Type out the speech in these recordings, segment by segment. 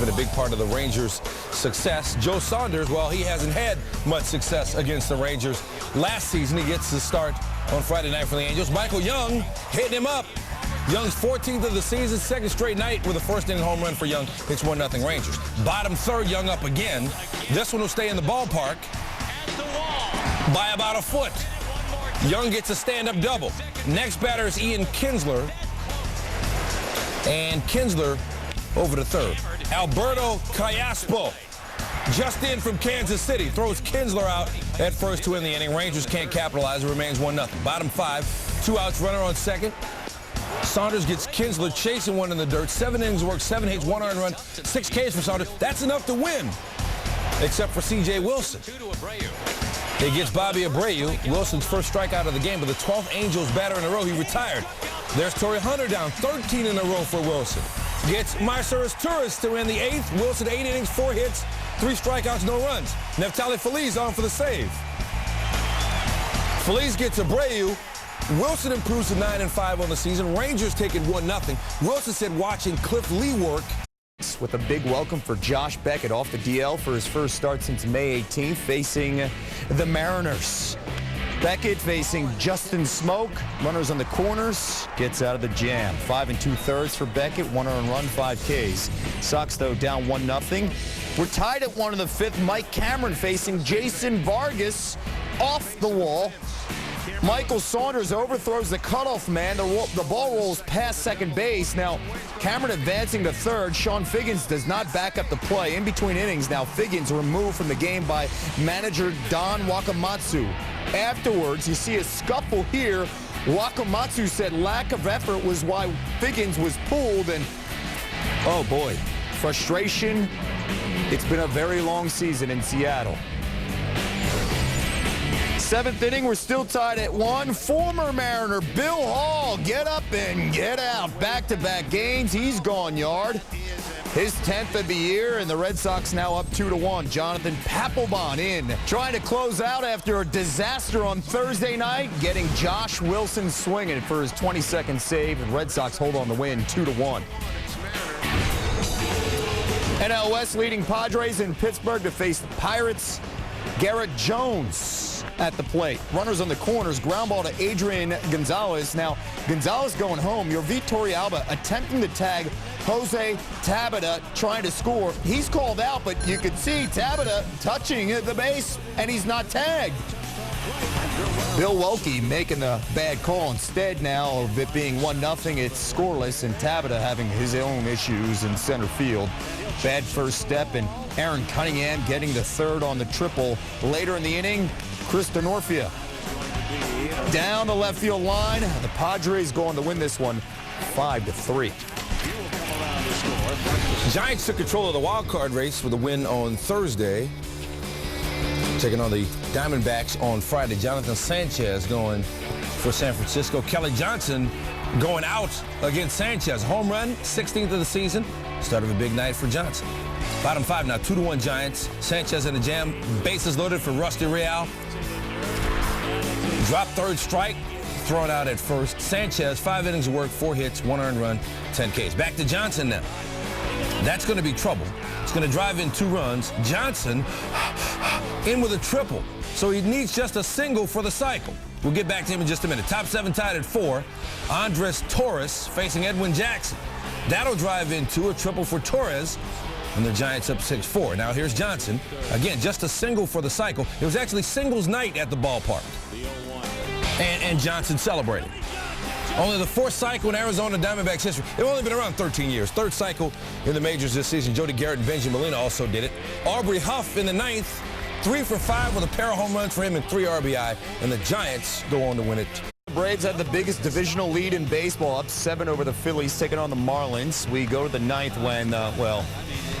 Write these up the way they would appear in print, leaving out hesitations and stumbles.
been a big part of the Rangers' success. Joe Saunders, well, he hasn't had much success against the Rangers. Last season, he gets the start on Friday night for the Angels. Michael Young hitting him up. Young's 14th of the season, second straight night with a first-inning home run for Young. It's 1-0 Rangers. Bottom third, Young up again. This one will stay in the ballpark by about a foot. Young gets a stand-up double. Next batter is Ian Kinsler. And Kinsler over to third. Alberto Callaspo, just in from Kansas City, throws Kinsler out at first to end the inning. Rangers can't capitalize. It remains 1-0. Bottom five, 2 outs, runner on second. Saunders gets Kinsler chasing one in the dirt. 7 innings work, 7 hits, 1 earned run, 6 Ks for Saunders. That's enough to win, except for C.J. Wilson. He gets Bobby Abreu, Wilson's first strikeout of the game, but the 12th Angels batter in a row. He retired. There's Torrey Hunter down, 13 in a row for Wilson. Gets Myceris Torres to win the 8th. Wilson, 8 innings, 4 hits, 3 strikeouts, no runs. Neftali Feliz on for the save. Feliz gets Abreu. Wilson improves to 9-5 on the season. Rangers take it 1-0. Wilson said watching Cliff Lee work. With a big welcome for Josh Beckett off the DL for his first start since May 18th, facing the Mariners. Beckett facing Justin Smoke. Runners on the corners. Gets out of the jam. 5 2/3 for Beckett. 1 earned run, 5 Ks. Sox, though, down 1-0. We're tied at 1 in the 5th. Mike Cameron facing Jason Vargas off the wall. Michael Saunders overthrows the cutoff man. The ball rolls past second base. Now, Cameron advancing to third. Sean Figgins does not back up the play. In between innings, now Figgins removed from the game by manager Don Wakamatsu. Afterwards, you see a scuffle here. Wakamatsu said lack of effort was why Figgins was pulled, and oh boy, frustration. It's been a very long season in Seattle. 7th inning, we're still tied at 1. Former Mariner Bill Hall, get up and get out. Back-to-back games, he's gone yard. His 10th of the year, and the Red Sox now up 2-1. Jonathan Papelbon in, trying to close out after a disaster on Thursday night, getting Josh Wilson swinging for his 22nd save, and Red Sox hold on to win 2-1. NL West leading Padres in Pittsburgh to face the Pirates. Garrett Jones at the plate. Runners on the corners. Ground ball to Adrian Gonzalez. Now, Gonzalez going home. Your Torrealba attempting to tag Jose Tabata, trying to score. He's called out, but you could see Tabata touching the base, and he's not tagged. Bill Welke making the bad call instead now of it being 1-0. It's scoreless, and Tabata having his own issues in center field. Bad first step, and Aaron Cunningham getting the third on the triple. Later in the inning, Chris Denorfia down the left field line. The Padres go on to win this one 5-3. Giants took control of the wild card race with a win on Thursday, taking on the Diamondbacks on Friday. Jonathan Sanchez going for San Francisco. Kelly Johnson going out against Sanchez. Home run, 16th of the season. Start of a big night for Johnson. Bottom five now, 2-1 Giants. Sanchez in the jam. Bases loaded for Rusty Real. Drop third strike. Thrown out at first. Sanchez, 5 innings of work, 4 hits, 1 earned run, 10 Ks. Back to Johnson now. That's going to be trouble. It's going to drive in 2 runs. Johnson in with a triple. So he needs just a single for the cycle. We'll get back to him in just a minute. Top 7 tied at 4. Andres Torres facing Edwin Jackson. That'll drive into a triple for Torres, and the Giants up 6-4. Now here's Johnson. Again, just a single for the cycle. It was actually singles night at the ballpark. And Johnson celebrated. Only the 4th cycle in Arizona Diamondbacks history. They've only been around 13 years. 3rd cycle in the majors this season. Jody Garrett and Benji Molina also did it. Aubrey Huff in the 9th. 3 for 5 with a pair of home runs for him and 3 RBI. And the Giants go on to win it. The Braves had the biggest divisional lead in baseball, up 7 over the Phillies, taking on the Marlins. We go to the 9th when, well,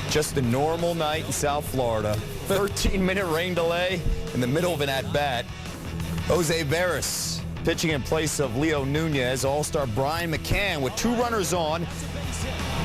just a normal night in South Florida. 13-minute rain delay in the middle of an at-bat. Jose Veras pitching in place of Leo Nunez. All-star Brian McCann with 2 runners on.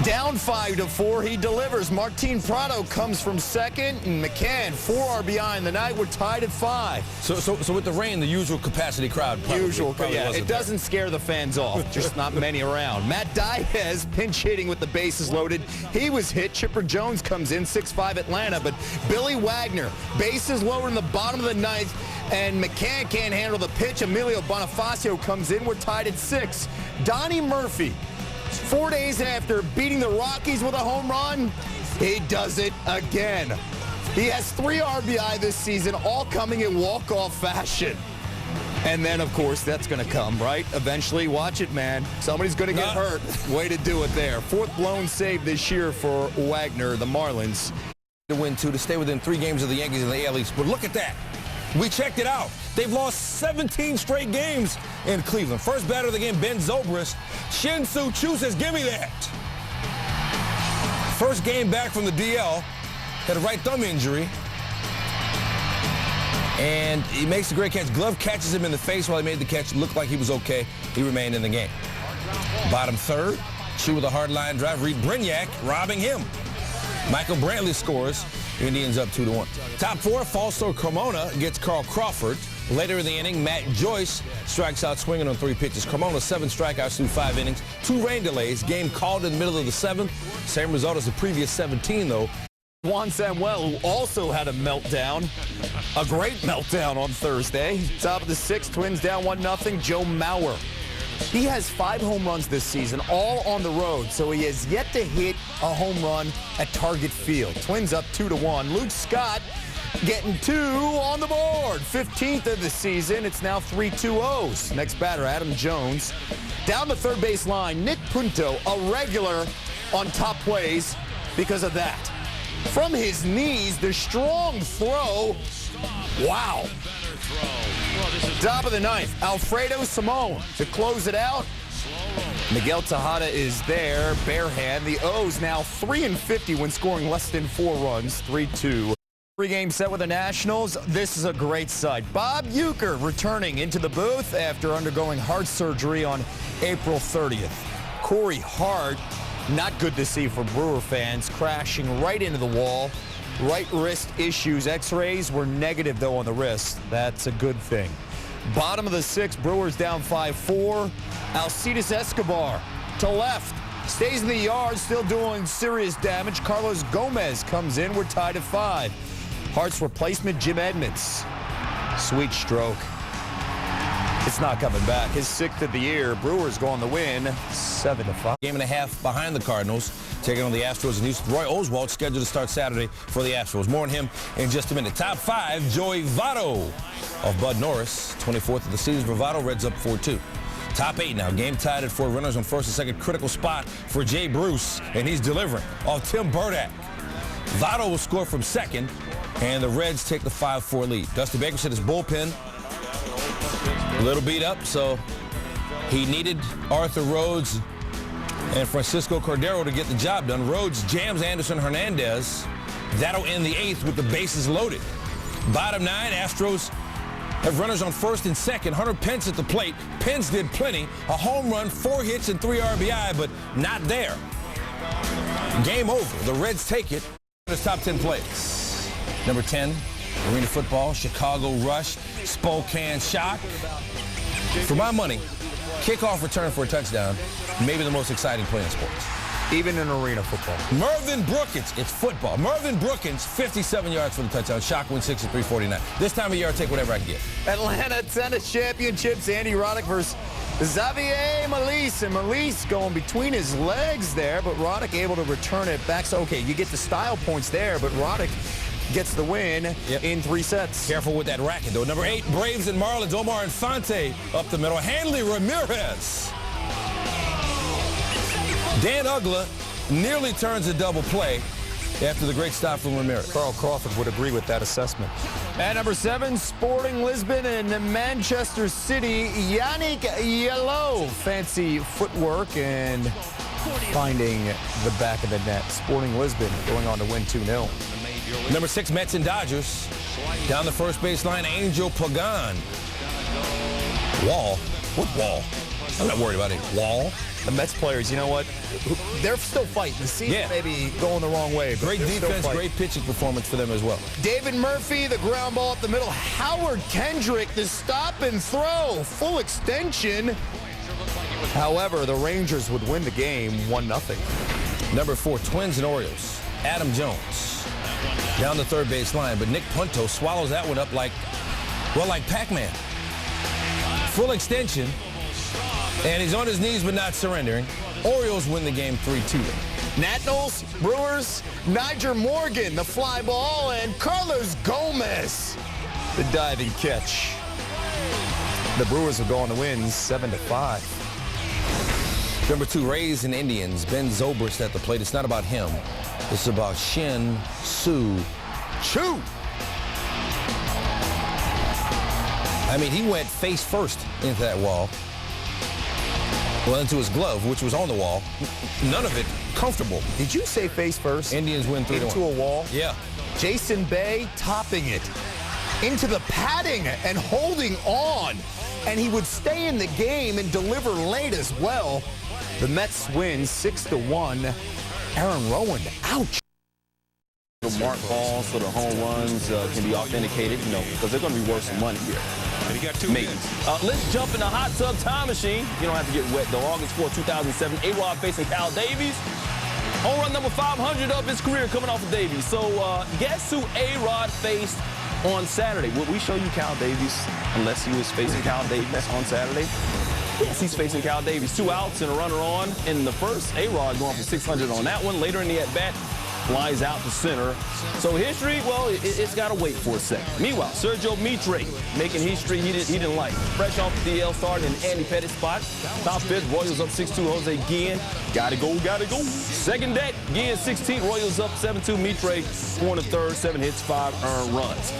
Down 5-4, he delivers. Martin Prado comes from second, and McCann, 4 RBI in the night. We're tied at 5. So with the rain, the usual capacity crowd probably yeah. It doesn't scare the fans off. Just not many around. Matt Diaz pinch hitting with the bases loaded. He was hit. Chipper Jones comes in, 6-5 Atlanta, but Billy Wagner, bases loaded in the bottom of the ninth, and McCann can't handle the pitch. Emilio Bonifacio comes in. We're tied at 6. Donnie Murphy, 4 days after beating the Rockies with a home run, he does it again. He has 3 RBI this season, all coming in walk-off fashion. And then, of course, that's going to come, right? Eventually, watch it, man. Somebody's going to get hurt. Way to do it there. 4th blown save this year for Wagner, the Marlins. To win 2, to stay within 3 games of the Yankees in the AL East. But look at that. We checked it out. They've lost 17 straight games in Cleveland. First batter of the game, Ben Zobrist. Shin-Soo Choo says, give me that. First game back from the DL. Had a right thumb injury. And he makes a great catch. Glove catches him in the face while he made the catch. Looked like he was okay. He remained in the game. Bottom third, Choo with a hard line drive. Reed Brignac robbing him. Michael Brantley scores. Indians up 2-1. Top 4, Falso Carmona gets Carl Crawford. Later in the inning, Matt Joyce strikes out swinging on 3 pitches. Carmona 7 strikeouts through 5 innings. 2 rain delays. Game called in the middle of the 7th. Same result as the previous 17, though. Juan Samuel, who also had a meltdown, a great meltdown on Thursday. Top of the 6th, Twins down 1-0. Joe Mauer. He has 5 home runs this season, all on the road, so he has yet to hit a home run at Target Field. Twins up 2-1. Luke Scott getting 2 on the board. 15th of the season. It's now 3-2-0s. Next batter, Adam Jones. Down the third base line, Nick Punto, a regular on top plays because of that. From his knees, the strong throw. Wow. Top of the 9th, Alfredo Simone to close it out. Miguel Tejada is there, bare hand. The O's now 3-50 when scoring less than 4 runs, 3-2. 3-game set with the Nationals. This is a great sight. Bob Uecker returning into the booth after undergoing heart surgery on April 30th. Corey Hart, not good to see for Brewer fans, crashing right into the wall. Right wrist issues. X-rays were negative, though, on the wrist. That's a good thing. Bottom of the 6th, Brewers down 5-4. Alcides Escobar to left. Stays in the yard, still doing serious damage. Carlos Gomez comes in. We're tied at 5. Hart's replacement, Jim Edmonds. Sweet stroke. It's not coming back. His 6th of the year. Brewers go on the win, 7-5. Game and a half behind the Cardinals, taking on the Astros in Houston. Roy Oswalt scheduled to start Saturday for the Astros. More on him in just a minute. Top 5, Joey Votto of Bud Norris. 24th of the season for Votto. Reds up 4-2. Top 8 now. Game tied at 4 runners on first and second. Critical spot for Jay Bruce, and he's delivering off Tim Burdack. Votto will score from second, and the Reds take the 5-4 lead. Dusty Baker said his bullpen a little beat up, so he needed Arthur Rhodes and Francisco Cordero to get the job done. Rhodes jams Anderson Hernandez. That'll end the 8th with the bases loaded. Bottom 9, Astros have runners on first and second. Hunter Pence at the plate. Pence did plenty. A home run, 4 hits, and 3 RBI, but not there. Game over. The Reds take it. His top 10 plays. Number 10, Arena Football, Chicago Rush, Spokane Shock. For my money, kickoff return for a touchdown, maybe the most exciting play in sports. Even in arena football. Mervyn Brookins, it's football. Mervyn Brookins, 57 yards for the touchdown. Shock win 63-49. This time of year, I'll take whatever I can get. Atlanta Tennis Championships, Andy Roddick versus Xavier Malisse. And Malisse going between his legs there, but Roddick able to return it back. So, okay, you get the style points there, but Roddick gets the win in 3 sets. Careful with that racket, though. Number 8, Braves and Marlins. Omar Infante up the middle. Hanley Ramirez. Dan Uggla nearly turns a double play after the great stop from Ramirez. Carl Crawford would agree with that assessment. At number 7, Sporting Lisbon and Manchester City, Yannick Yellow. Fancy footwork and finding the back of the net. Sporting Lisbon going on to win 2-0. Number 6, Mets and Dodgers. Down the first baseline, Angel Pagan. Wall? What wall? I'm not worried about it. Wall. The Mets players, you know what? They're still fighting. The season may be going the wrong way. But great defense, great pitching performance for them as well. David Murphy, the ground ball up the middle. Howard Kendrick, the stop and throw. Full extension. However, the Rangers would win the game 1-0. Number 4, Twins and Orioles. Adam Jones down the third base line, but Nick Punto swallows that one up like Pac-Man. Full extension, and he's on his knees but not surrendering. Orioles win the game 3-2. Nationals, Brewers, Niger Morgan, the fly ball, and Carlos Gomez, the diving catch. The Brewers will go on to win 7-5. Number 2, Rays and Indians. Ben Zobrist at the plate. It's not about him. It's about Shin Soo Choo. I mean, he went face first into that wall. Well, into his glove, which was on the wall. None of it comfortable. Did you say face first? Indians win 3-1. Into a wall? Yeah. Jason Bay topping it. Into the padding and holding on. And he would stay in the game and deliver late as well. The Mets win 6-1. Aaron Rowan, ouch. The mark balls so the home runs can be authenticated, because they're going to be worth some money here. And he got 2 Maybe. minutes. Let's jump in the hot tub time machine. You don't have to get wet, though. August 4, 2007, A-Rod facing Cal Davies. Home run number 500 of his career coming off of Davies. So guess who A-Rod faced on Saturday? Would we show you Cal Davies unless he was facing Cal Davies on Saturday? Yes, he's facing Cal Davies. 2 outs and a runner on in the first. A-Rod going for 600 on that one. Later in the at-bat, flies out to center. So history, well, it's got to wait for a second. Meanwhile, Sergio Mitre making history he didn't like. Fresh off the DL, starting in Andy Pettit's spot. Top fifth, Royals up 6-2. Jose Guillen, gotta go. Second deck, Guillen 16th. Royals up 7-2. Mitre going to third, 7 hits, 5 earned runs.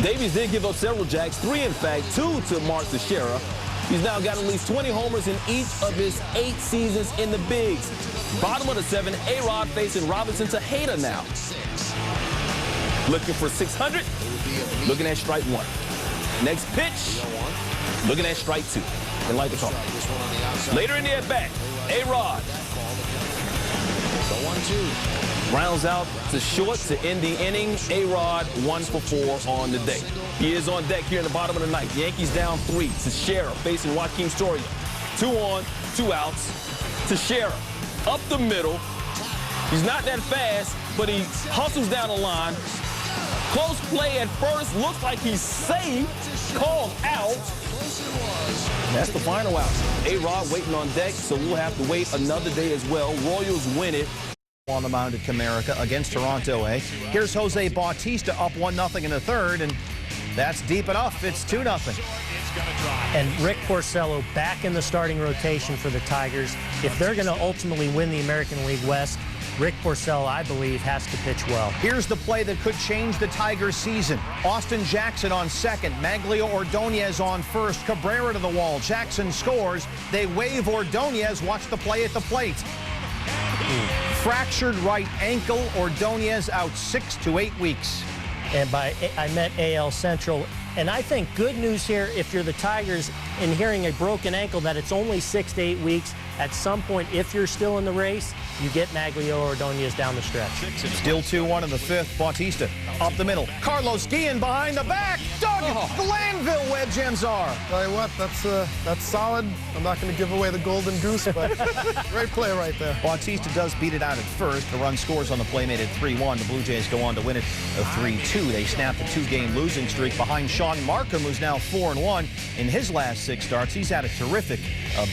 Davies did give up several jacks, 3 in fact, 2 to Mark Teixeira. He's now got at least 20 homers in each of his 8 seasons in the bigs. Bottom of the 7, A-Rod facing Robinson Tejeda now. Looking for 600, looking at strike 1. Next pitch, looking at strike 2. And like the call. Later in the at-bat, A-Rod. Rounds out to short to end the inning. A-Rod 1 for 4 on the day. He is on deck here in the bottom of the ninth. Yankees down 3. Teixeira facing Joaquin Soria. 2 on, 2 outs. Teixeira up the middle. He's not that fast, but he hustles down the line. Close play at first. Looks like he's safe. Called out. That's the final out. A-Rod waiting on deck, so we'll have to wait another day as well. Royals win it. On the mound at Comerica against Toronto. Here's Jose Bautista up 1-0 in the third, and that's deep enough. It's 2-0. And Rick Porcello back in the starting rotation for the Tigers. If they're going to ultimately win the American League West, Rick Porcello, I believe, has to pitch well. Here's the play that could change the Tigers' season. Austin Jackson on second. Maglio Ordonez on first. Cabrera to the wall. Jackson scores. They wave Ordonez. Watch the play at the plate. Fractured right ankle. Ordonez out 6 to 8 weeks. And I met AL Central, and I think good news here if you're the Tigers in hearing a broken ankle that it's only 6 to 8 weeks. At some point, if you're still in the race, you get Maglio Ordonez down the stretch. Still 2-1 in the fifth. Bautista up the middle. Carlos Guillen behind the back. Doug Glanville wedge ends are. Tell you what, that's solid. I'm not going to give away the golden goose, but great play right there. Bautista does beat it out at first. The run scores on the play made it 3-1. The Blue Jays go on to win it 3-2. They snapped a 2-game losing streak behind Sean Markham, who's now 4-1 in his last 6 starts. He's had a terrific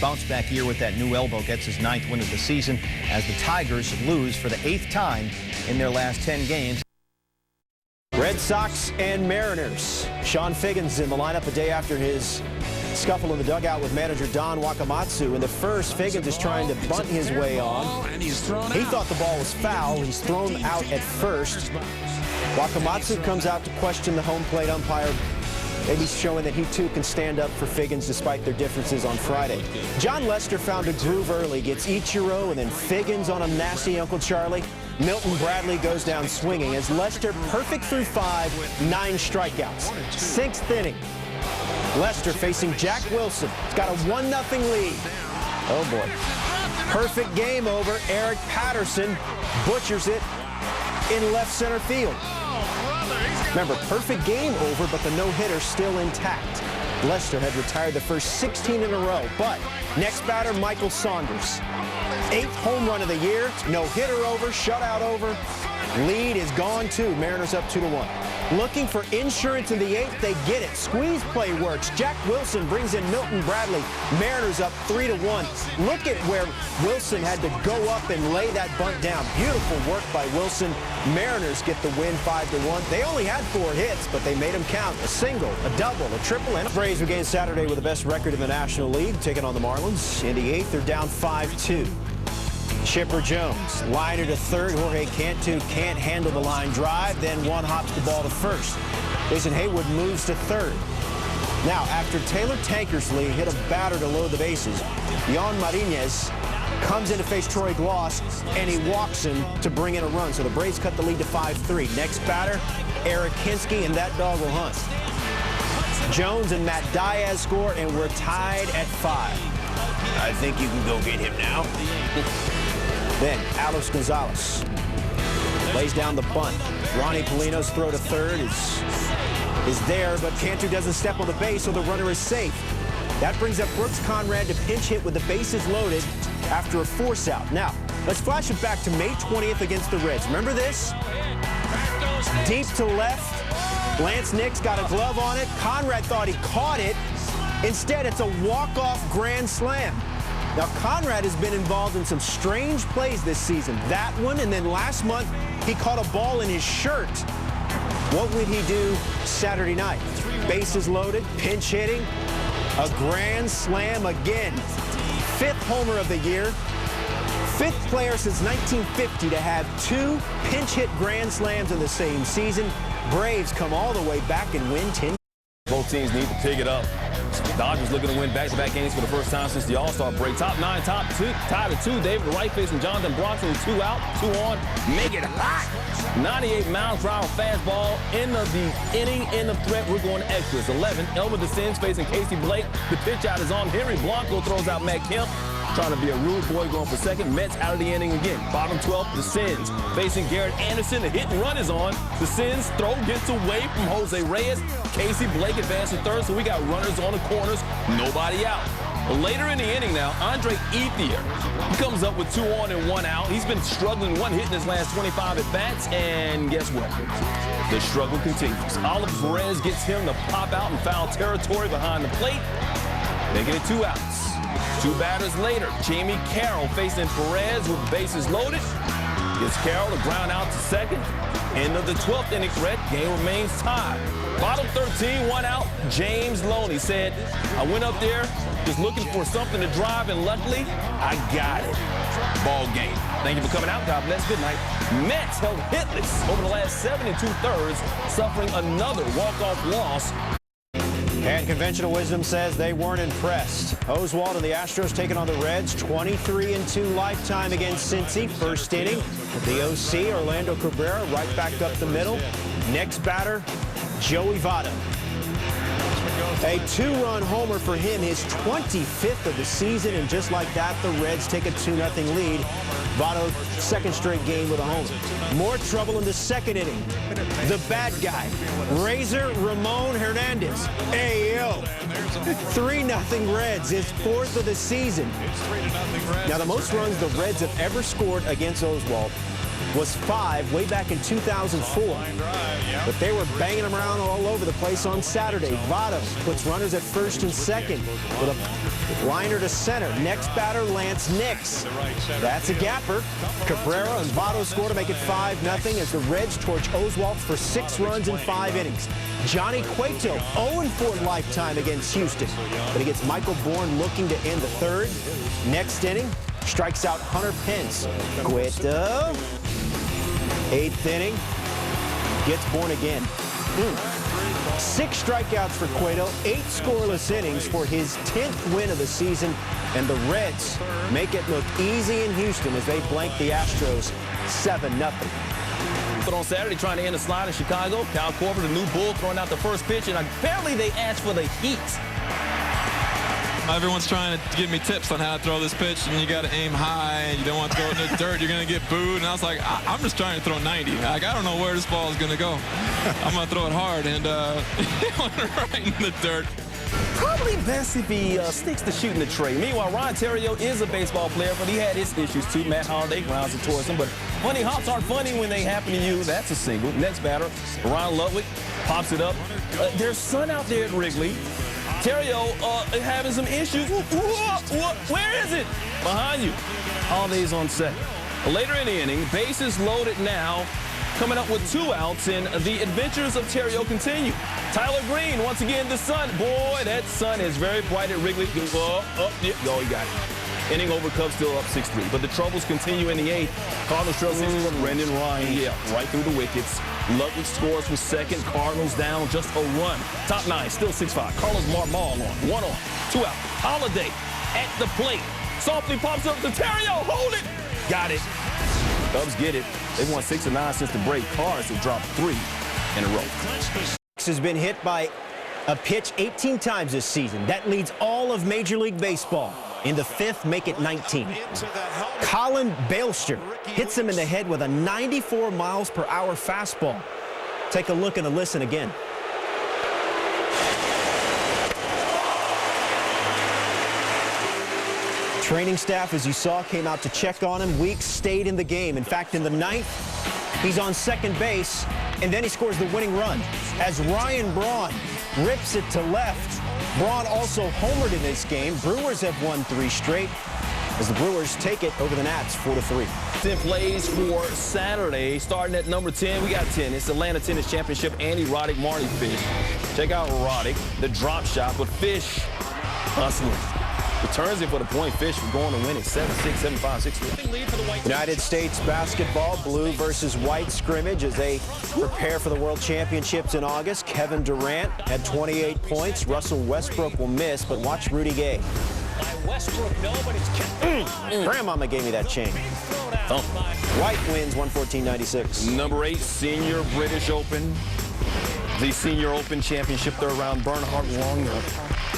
bounce-back year with that new elbow. Gets his 9th win of the season as the Tigers lose for the 8th time in their last 10 games. Red Sox and Mariners. Sean Figgins in the lineup a day after his scuffle in the dugout with manager Don Wakamatsu. In the first, Figgins is trying to bunt his way on. He thought the ball was foul. He's thrown out at first. Wakamatsu comes out to question the home plate umpire, maybe showing that he too can stand up for Figgins despite their differences on Friday. John Lester found a groove early, gets Ichiro and then Figgins on a nasty Uncle Charlie. Milton Bradley goes down swinging as Lester perfect through 5, 9 strikeouts. 6th inning. Lester facing Jack Wilson. It's got a 1-0 lead. Oh, boy. Perfect game over. Eric Patterson butchers it in left center field. Remember, perfect game over, but the no-hitter still intact. Lester had retired the first 16 in a row, but next batter, Michael Saunders. 8th home run of the year. No-hitter over, shutout over. Lead is gone, too. Mariners up 2-1. Looking for insurance in the 8th, they get it. Squeeze play works. Jack Wilson brings in Milton Bradley. Mariners up 3-1. Look at where Wilson had to go up and lay that bunt down. Beautiful work by Wilson. Mariners get the win 5-1. They only had 4 hits, but they made them count. A single, a double, a triple, and a Braves began Saturday with the best record in the National League, taking on the Marlins. In the 8th, they're down 5-2. Chipper Jones, liner to third. Jorge Cantu can't handle the line drive. Then one hops the ball to first. Jason Haywood moves to third. Now, after Taylor Tankersley hit a batter to load the bases, Yon Marinez comes in to face Troy Gloss, and he walks him to bring in a run. So the Braves cut the lead to 5-3. Next batter, Eric Hinsky, and that dog will hunt. Jones and Matt Diaz score, and we're tied at 5. I think you can go get him now. Then Alex Gonzalez lays down the bunt. Ronnie Polino's throw to third is there, but Cantu doesn't step on the base, so the runner is safe. That brings up Brooks Conrad to pinch hit with the bases loaded after a force out. Now, let's flash it back to May 20th against the Reds. Remember this? Deep to left. Lance Nix got a glove on it. Conrad thought he caught it. Instead, it's a walk-off grand slam. Now, Conrad has been involved in some strange plays this season. That one, and then last month, he caught a ball in his shirt. What would he do Saturday night? Bases loaded, pinch hitting, a grand slam again. 5th homer of the year. 5th player since 1950 to have 2 pinch hit grand slams in the same season. Braves come all the way back and win 10. Both teams need to pick it up. Dodgers looking to win back-to-back games for the first time since the All-Star break. Top 9, tied at 2. David Wright facing Jonathan Bronson, 2 out, 2 on. Make it hot. 98 miles per hour fastball. End of the inning, end of threat. We're going to extras. 11, Elmer DeCins facing Casey Blake. The pitch out is on. Henry Blanco throws out Matt Kemp. Trying to be a rude boy going for second. Mets out of the inning again. Bottom 12, the Sins facing Garrett Anderson. The hit and run is on. The Sins throw gets away from Jose Reyes. Casey Blake advances third, so we got runners on the corners. Nobody out. But later in the inning now, Andre Ethier, he comes up with 2 on and 1 out. He's been struggling 1 hit in his last 25 at-bats, and guess what? The struggle continues. Oliver Perez gets him to pop out in foul territory behind the plate, making it 2 outs. 2 batters later, Jamie Carroll facing Perez with bases loaded. Gets Carroll to ground out to second. End of the 12th inning, Red. Game remains tied. Bottom 13, 1 out. James Loney said, I went up there just looking for something to drive, and luckily, I got it. Ball game. Thank you for coming out. God bless. Good night. Mets held hitless over the last 7 2/3, suffering another walk-off loss. And conventional wisdom says they weren't impressed. Oswalt and the Astros taking on the Reds, 23-2 lifetime against Cincy. First inning, the OC, Orlando Cabrera, right back up the middle. Next batter, Joey Votto. A 2-run homer for him, his 25th of the season, and just like that, the Reds take a 2-0 lead. Votto's second straight game with a homer. More trouble in the second inning. The bad guy, Razor Ramon Hernandez. Ayo. 3-0 Reds, his 4th of the season. Now, the most runs the Reds have ever scored against Oswalt was 5 way back in 2004. But they were banging them around all over the place on Saturday. Votto puts runners at first and second with a liner to center. Next batter, Lance Nix. That's a gapper. Cabrera and Votto score to make it 5-0 as the Reds torch Oswalt for 6 runs in 5 innings. Johnny Cueto, 0-4 lifetime against Houston. But he gets Michael Bourne looking to end the 3rd. Next inning, strikes out Hunter Pence. Cueto. 8th inning, gets Bourne again. 6 strikeouts for Cueto, 8 scoreless innings for his 10th win of the season, and the Reds make it look easy in Houston as they blank the Astros 7-0. But on Saturday, trying to end a slide in Chicago, Kyle Korver, the new Bull, throwing out the first pitch, and apparently they asked for the heat. Everyone's trying to give me tips on how to throw this pitch, and you got to aim high, and you don't want to throw it in the dirt. You're going to get booed. And I was like, I'm just trying to throw 90. Like, I don't know where this ball is going to go. I'm going to throw it hard, and it went right in the dirt. Probably best if he sticks to shooting the tray. Meanwhile, Ron Terrio is a baseball player, but he had his issues too. Matt Holliday grounds it towards him, but funny hops aren't funny when they happen to you. That's a single. Next batter, Ron Ludwig pops it up. There's sun out there at Wrigley. Terrio having some issues. Where is it? Behind you. Holliday's on second. Later in the inning, bases loaded now, coming up with 2 outs, and the adventures of Terrio continue. Tyler Green, once again, the sun. Boy, that sun is very bright at Wrigley. Oh, he got it. Inning over, Cubs still up 6-3. But the troubles continue in the 8th. Cardinals trail 6-1. Brendan Ryan, right through the wickets. Ludwig scores from second. Cardinals down just a run. Top 9, still 6-5. Carlos Marmol on. 1 on. 2 out. Holliday at the plate. Softly pops up to Terrio. Hold it. Got it. Cubs get it. They've won 6 of 9 since the break. Cards have dropped 3 in a row. Has been hit by a pitch 18 times this season. That leads all of Major League Baseball. In the 5th, make it 19. Colin Bailster hits him in the head with a 94 miles per hour fastball. Take a look and a listen again. Training staff, as you saw, came out to check on him. Weeks stayed in the game. In fact, in the 9th, he's on second base, and then he scores the winning run as Ryan Braun rips it to left. Braun also homered in this game. Brewers have won 3 straight as the Brewers take it over the Nats 4-3. 10 plays for Saturday. Starting at number 10, we got 10. It's Atlanta Tennis Championship. Andy Roddick, Marty Fish. Check out Roddick, the drop shot, but Fish hustling. Returns it for the point. Fish for going to win it 7-6, 7-5, 6-3. United States basketball, blue versus white scrimmage as they prepare for the World Championships in August. Kevin Durant had 28 points. Russell Westbrook will miss, but watch Rudy Gay. Grandmama gave me that chain. White wins 114-96. Number 8, Senior British Open. The Senior Open Championship, they're around Bernhard Long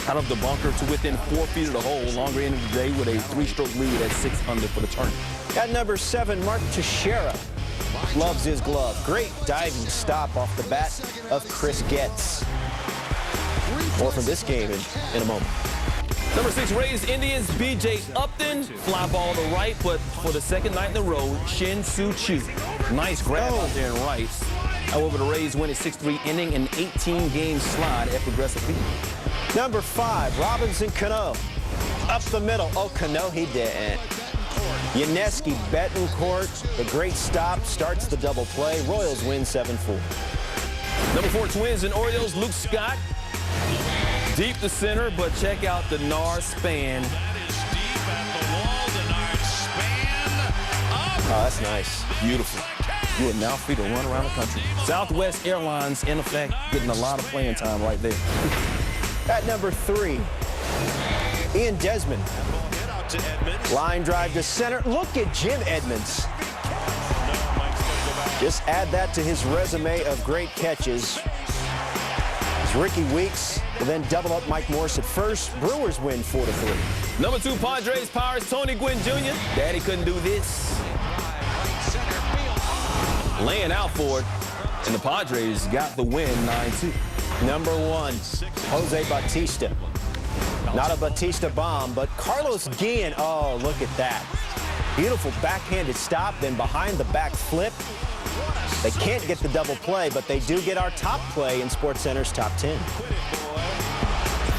out of the bunker to within 4 feet of the hole. Longer end of the day with a 3-stroke lead at 6 under for the tournament. At number 7, Mark Teixeira loves his glove. Great diving stop off the bat of Chris Getz. More from this game in a moment. Number 6, Rays Indians, B.J. Upton. Fly ball to right, but for the second night in a row, Shin Soo Choo. Nice grab out there in right. However, the Rays win a 6-3 inning and 18-game slide at Progressive Field. Number 5, Robinson Cano. Up the middle. Oh, Cano, he didn't. Yuniesky Betancourt, the great stop, starts the double play. Royals win 7-4. Number 4, Twins and Orioles, Luke Scott. Deep to center, but check out the Nard span. Oh, that's nice. Beautiful. You are now free to run around the country. Southwest Airlines, in effect, getting a lot of playing time right there. At number 3, Ian Desmond. Line drive to center. Look at Jim Edmonds. Just add that to his resume of great catches. It's Ricky Weeks will then double up Mike Morse at first. Brewers win 4-3. Number 2, Padres, Pirates, Tony Gwynn Jr. Daddy couldn't do this. Laying out for it, and the Padres got the win 9-2. Number 1, Jose Bautista. Not a Bautista bomb, but Carlos Guillen. Oh, look at that. Beautiful backhanded stop, then behind the back flip. They can't get the double play, but they do get our top play in SportsCenter's top 10.